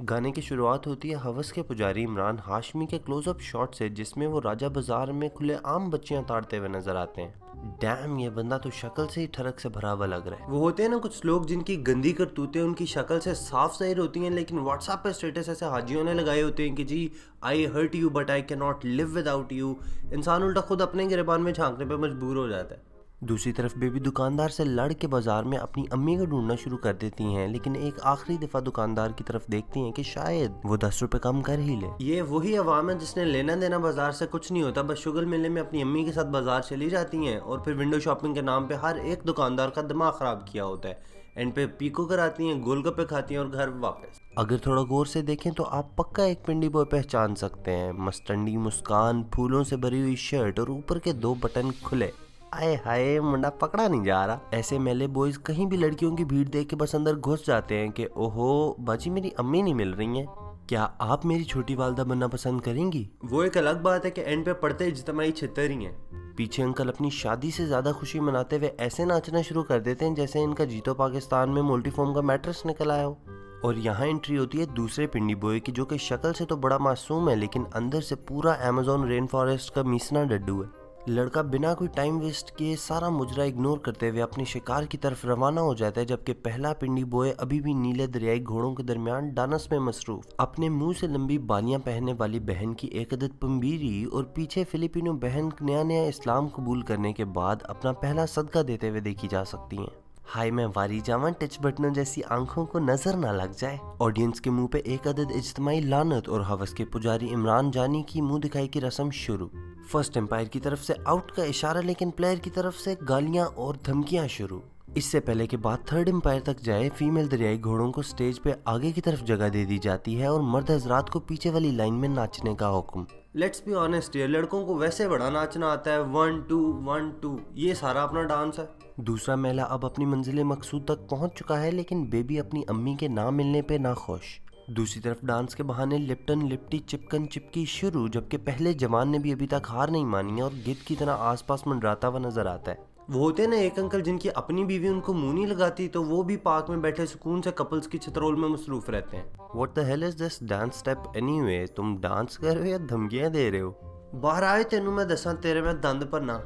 गाने की शुरुआत होती है हवस के पुजारी इमरान हाशमी के क्लोजअप शॉट से, जिसमें वो राजा बाजार में खुले आम बच्चियां ताड़ते हुए नजर आते हैं। डैम, ये बंदा तो शक्ल से ही ठरक से भरा हुआ लग रहा है। वो होते हैं ना कुछ लोग जिनकी गंदी करतूतें उनकी शक्ल से साफ ज़ाहिर होती हैं, लेकिन व्हाट्सएप पे स्टेटस ऐसे हाजियों ने लगाए होते हैं कि जी I hurt you but I can not live without you. इंसान उल्टा खुद अपने गिरबान में झांकने पर मजबूर हो जाता है। दूसरी तरफ बेबी दुकानदार से लड़ के बाजार में अपनी अम्मी को ढूंढना शुरू कर देती हैं, लेकिन एक आखिरी दफा दुकानदार की तरफ देखती हैं कि शायद वो 10 रुपए कम कर ही ले। ये वही अवाम है जिसने लेना देना बाजार से कुछ नहीं होता, बस शुगर मिलने में अपनी अम्मी के साथ बाजार चली जाती हैं और फिर विंडो शॉपिंग के नाम पे हर एक दुकानदार का दिमाग खराब किया होता है। एंड पे पीको कराती हैं, गोलगप्पे खाती हैं और घर वापस। अगर थोड़ा गौर से देखें तो आप पक्का एक पिंडी बॉय पहचान सकते हैं। मस्टंडी मुस्कान, फूलों से भरी हुई शर्ट और ऊपर के 2 बटन खुले। आए हाय, मुंडा पकड़ा नहीं जा रहा। ऐसे मेले बॉयज कहीं भी लड़कियों की भीड़ देख के बस अंदर घुस जाते हैं कि ओहो बाजी मेरी अम्मी नहीं मिल रही हैं, क्या आप मेरी छोटी वालदा बनना पसंद करेंगी। वो एक अलग बात है कि एंड पे पड़ते इज्तिमाई छितर ही हैं। पीछे अंकल अपनी शादी से ज्यादा खुशी मनाते हुए ऐसे नाचना शुरू कर देते हैं जैसे इनका जीतो पाकिस्तान में मोल्टीफॉर्म का मैट्रेस निकल आया हो। और यहाँ एंट्री होती है दूसरे पिंडी बॉय की, जो कि शक्ल से तो बड़ा मासूम है लेकिन अंदर से पूरा अमेज़न रेन फॉरेस्ट का मीसना डड्डू है। लड़का बिना कोई टाइम वेस्ट किए सारा मुजरा इग्नोर करते हुए अपने शिकार की तरफ रवाना हो जाता है, जबकि पहला पिंडी बॉय अभी भी नीले दरियाई घोड़ों के दरमियान डांस में मसरूफ अपने मुंह से लंबी बालियां पहनने वाली बहन की एक अदद पंबीरी और पीछे फिलिपिनो बहन नया नया इस्लाम कबूल करने के बाद अपना पहला सदका देते हुए देखी जा सकती हैं। हाय मैं वारी जावन टच बटनों जैसी आंखों को नजर ना लग जाए। ऑडियंस के मुंह पे एक अदद इज्तिमाई लानत और हवस के पुजारी इमरान जानी की मुंह दिखाई की रस्म शुरू। फर्स्ट एम्पायर की तरफ से आउट का इशारा, लेकिन प्लेयर की तरफ से गालियां और धमकियां शुरू। इससे पहले के बाद थर्ड एम्पायर तक जाए फीमेल दरियाई घोड़ों को स्टेज पे आगे की तरफ जगह दे दी जाती है और मर्द हजरात को पीछे वाली लाइन में नाचने का हुक्म। लेट्स बी ऑनेस्ट, ये लड़कों को वैसे बड़ा नाचना आता है, 1 2 1 2, ये सारा अपना डांस है। दूसरा मेला अब अपनी मंजिल मकसूद तक पहुंच चुका है, लेकिन बेबी अपनी अम्मी के ना मिलने पे ना खुश। दूसरी तरफ डांस के बहाने लिप्टन लिपटी चिपकन चिपकी शुरू, जबकि पहले जवान ने भी अभी तक हार नहीं मानी है और गिद्ध की तरह आसपास मंडराता हुआ नजर आता है। वो होते हैं ना एक अंकल जिनकी अपनी बीवी उनको मुंह नहीं लगाती, तो वो भी पार्क में बैठे सुकून से कपल्स की छतरोल में मसरूफ रहते हैं। What the hell is this dance step anyway? तुम डांस कर रहे हो या धमकियां दे रहे हो? बाहर आए तेनू मैं दसा तेरे में दंद भरना।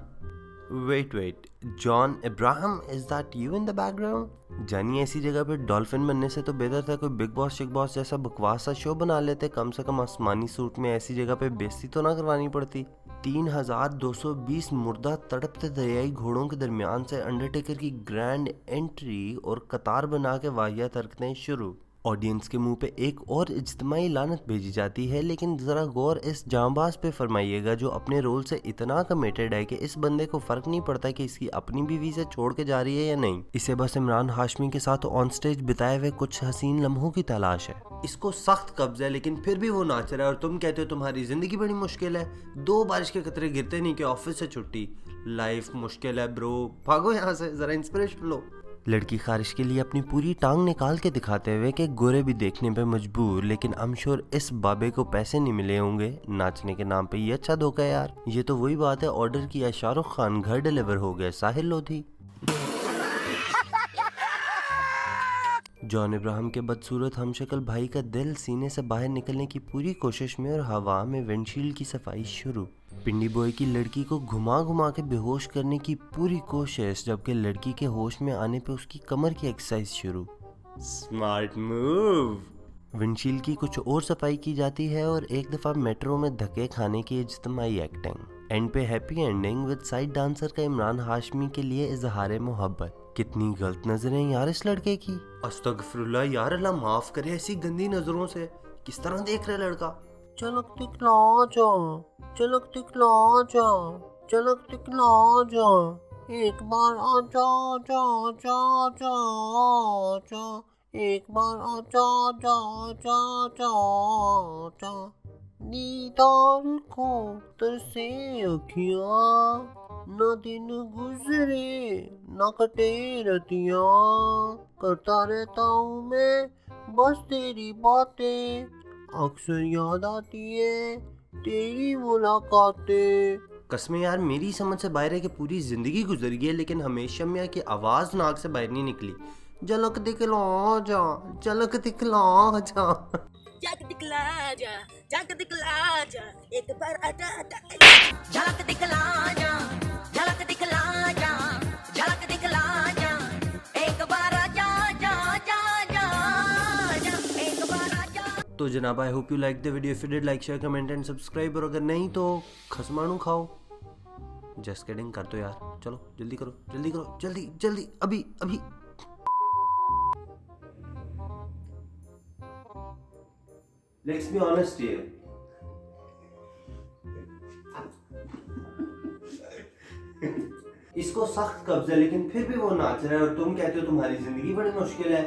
Wait, John Abraham, is that you in the background? जानी ऐसी जगह पे डॉल्फिन बनने से तो बेहतर था कोई बिग बॉस शिग बॉस जैसा बकवास सा शो बना लेते, कम से कम आसमानी सूट में ऐसी जगह पे बेइज्जती तो ना करवानी पड़ती। 3220 मुर्दा तड़पते दरियाई घोड़ों के दरमियान से अंडरटेकर की ग्रैंड एंट्री और कतार बना के वाहियात हरकतें शुरू। ऑडियंस के मुंह पे एक और इज्तिमाई लानत भेजी जाती है, लेकिन जरा गौर इस जांबाज पे फरमाइएगा जो अपने रोल से इतना कमिटेड है कि इस बंदे को फर्क नहीं पड़ता कि इसकी अपनी बीवी से छोड़ के जा रही है या नहीं। इसे बस इमरान हाशमी के साथ ऑन स्टेज बिताए हुए कुछ हसीन लम्हों की तलाश है। इसको सख्त कब्ज है लेकिन फिर भी वो नाच रहा है और तुम कहते हो तुम्हारी जिंदगी बड़ी मुश्किल है। 2 बारिश के कतरे गिरते नहीं कि ऑफिस से छुट्टी। लाइफ मुश्किल है ब्रो, भागो यहाँ से, जरा इंस्पिरेशन लो। लड़की खारिश के लिए अपनी पूरी टांग निकाल के दिखाते हुए कि गोरे भी देखने पे मजबूर, लेकिन आई एम श्योर इस बाबे को पैसे नहीं मिले होंगे नाचने के नाम पे। ये अच्छा धोखा है यार। ये तो वही बात है, ऑर्डर किया शाहरुख खान, घर डिलीवर हो गया साहिल लोधी। जॉन इब्राहिम के बदसूरत हमशक्ल भाई का दिल सीने से बाहर निकलने की पूरी कोशिश में और हवा में विंडशील्ड की सफाई शुरू। पिंडी बॉय की लड़की को घुमा घुमा के बेहोश करने की पूरी कोशिश, जबकि लड़की के होश में आने पे उसकी कमर की एक्सरसाइज शुरू। Smart move. विंडशील्ड की कुछ और सफाई की जाती है और एक दफा मेट्रो में धक्के खाने की इज्तिमाई एक्टिंग। एंड पे happy ending with side dancer का इमरान हाशमी के लिए इजहार मोहब्बत। कितनी गलत नजरें यार इस लड़के की। अस्तगफिरुल्लाह यार, अल्लाह माफ करे ऐसी गंदी नजरों से। किस तरह देख रहा है लड़का। चलक दिखला जा, चलक दिखला जा, चलक दिखला जा, एक बार आजा जा जा जा जा, एक बार आजा जा जा जा जा, दीदार को तरसे अखियाँ, न दिन गुजरे न कटे रतियाँ, करता रहता हूँ मैं बस तेरी बातें, अक्सर याद आती है तेरी मुलाकातें। कसमें यार, मेरी समझ से बाहर है कि पूरी जिंदगी गुजर गई है लेकिन हमेशा मियाँ की आवाज नाक से बाहर नहीं निकली। झलक दिखला जा, झलक दिखला जा। जग दिखला जा एक बार आजा झलक दिखला जा झलक दिखला जा झलक दिखला जा एक बार आजा जा एक बार आजा। तो जनाब I hope you like the video. If you did like share comment and subscribe, और अगर नहीं तो खसमानू खाओ। जस्ट किडिंग, कर दो यार, चलो जल्दी करो जल्दी करो जल्दी जल्दी अभी अभी। Let's be honest here. इसको सख्त कब्जा, लेकिन फिर भी वो नाच रहा है और तुम कहते हो तुम्हारी जिंदगी बड़ी मुश्किल है।